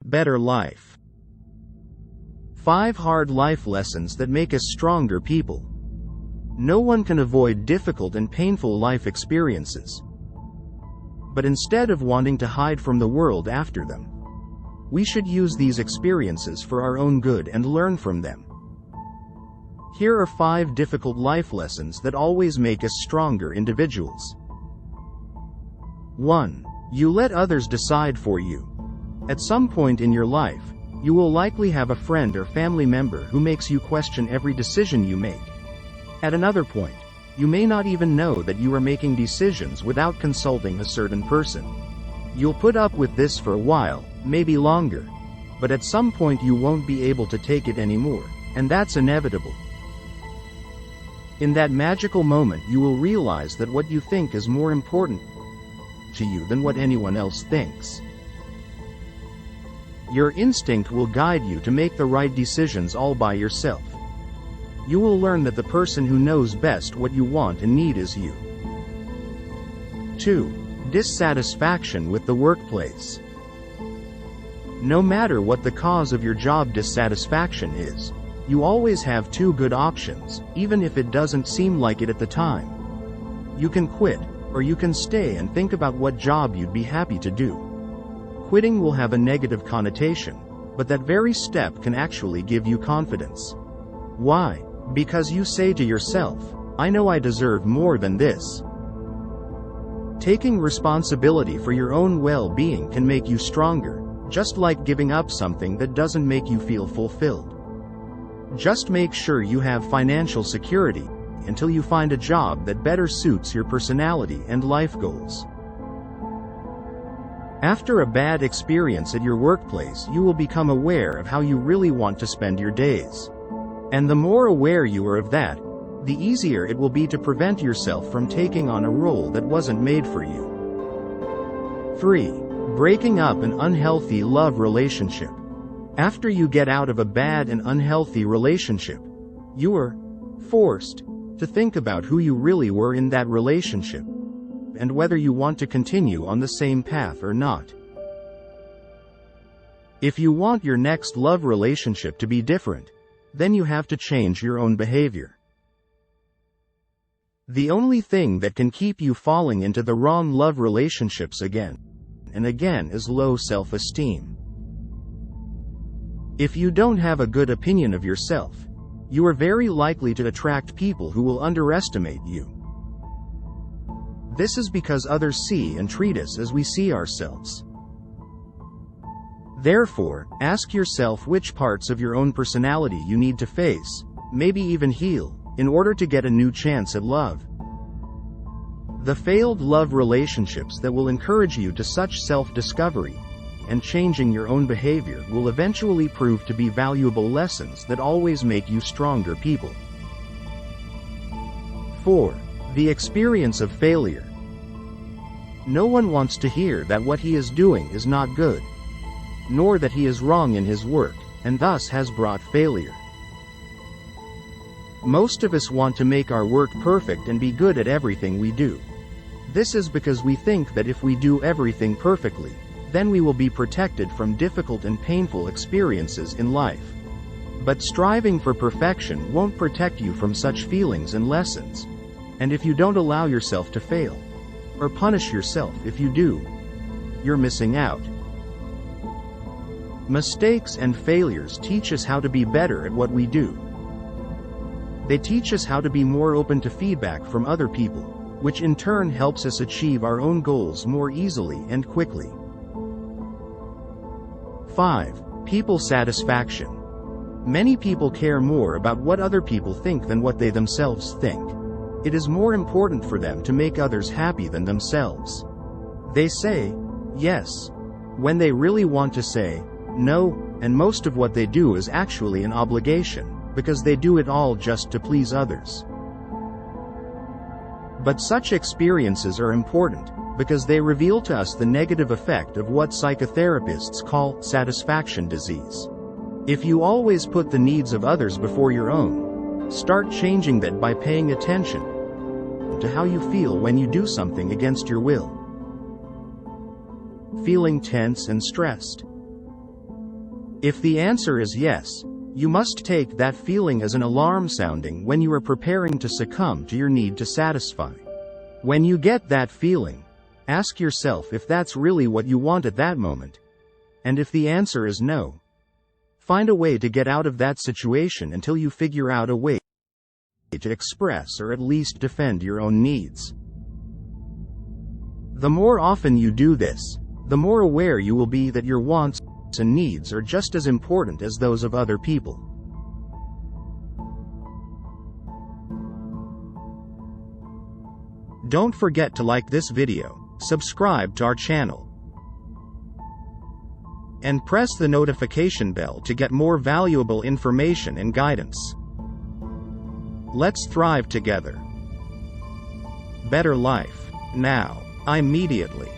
better life. 5 hard life lessons that make us stronger people. No one can avoid difficult and painful life experiences. But instead of wanting to hide from the world after them, we should use these experiences for our own good and learn from them. Here are 5 difficult life lessons that always make us stronger individuals. 1. You let others decide for you. At some point in your life, you will likely have a friend or family member who makes you question every decision you make. At another point, you may not even know that you are making decisions without consulting a certain person. You'll put up with this for a while, maybe longer. But at some point you won't be able to take it anymore, and that's inevitable. In that magical moment you will realize that what you think is more important to you than what anyone else thinks. Your instinct will guide you to make the right decisions all by yourself. You will learn that the person who knows best what you want and need is you. 2. Dissatisfaction with the workplace. No matter what the cause of your job dissatisfaction is, you always have 2 good options, even if it doesn't seem like it at the time. You can quit, or you can stay and think about what job you'd be happy to do. Quitting will have a negative connotation, but that very step can actually give you confidence. Why? Because you say to yourself, I know I deserve more than this. Taking responsibility for your own well-being can make you stronger, just like giving up something that doesn't make you feel fulfilled. Just make sure you have financial security until you find a job that better suits your personality and life goals. After a bad experience at your workplace, you will become aware of how you really want to spend your days. And the more aware you are of that, the easier it will be to prevent yourself from taking on a role that wasn't made for you. 3. Breaking up an unhealthy love relationship. After you get out of a bad and unhealthy relationship, you are forced to think about who you really were in that relationship, and whether you want to continue on the same path or not. If you want your next love relationship to be different, then you have to change your own behavior. The only thing that can keep you falling into the wrong love relationships again and again is low self-esteem. If you don't have a good opinion of yourself, you are very likely to attract people who will underestimate you. This is because others see and treat us as we see ourselves. Therefore, ask yourself which parts of your own personality you need to face, maybe even heal, in order to get a new chance at love. The failed love relationships that will encourage you to such self-discovery and changing your own behavior will eventually prove to be valuable lessons that always make you stronger people. 4. The experience of failure. No one wants to hear that what he is doing is not good, nor that he is wrong in his work, and thus has brought failure. Most of us want to make our work perfect and be good at everything we do. This is because we think that if we do everything perfectly, then we will be protected from difficult and painful experiences in life. But striving for perfection won't protect you from such feelings and lessons. And if you don't allow yourself to fail, or punish yourself if you do, you're missing out. Mistakes and failures teach us how to be better at what we do. They teach us how to be more open to feedback from other people, which in turn helps us achieve our own goals more easily and quickly. 5. People satisfaction. Many people care more about what other people think than what they themselves think. It is more important for them to make others happy than themselves. They say yes when they really want to say no, and most of what they do is actually an obligation, because they do it all just to please others. But such experiences are important, because they reveal to us the negative effect of what psychotherapists call satisfaction disease. If you always put the needs of others before your own, start changing that by paying attention to how you feel when you do something against your will. Feeling tense and stressed. If the answer is yes, you must take that feeling as an alarm sounding when you are preparing to succumb to your need to satisfy. When you get that feeling, ask yourself if that's really what you want at that moment. And if the answer is no, find a way to get out of that situation until you figure out a way to express or at least defend your own needs. The more often you do this, the more aware you will be that your wants and needs are just as important as those of other people. Don't forget to like this video, subscribe to our channel, and press the notification bell to get more valuable information and guidance. Let's thrive together. Better life, now, immediately.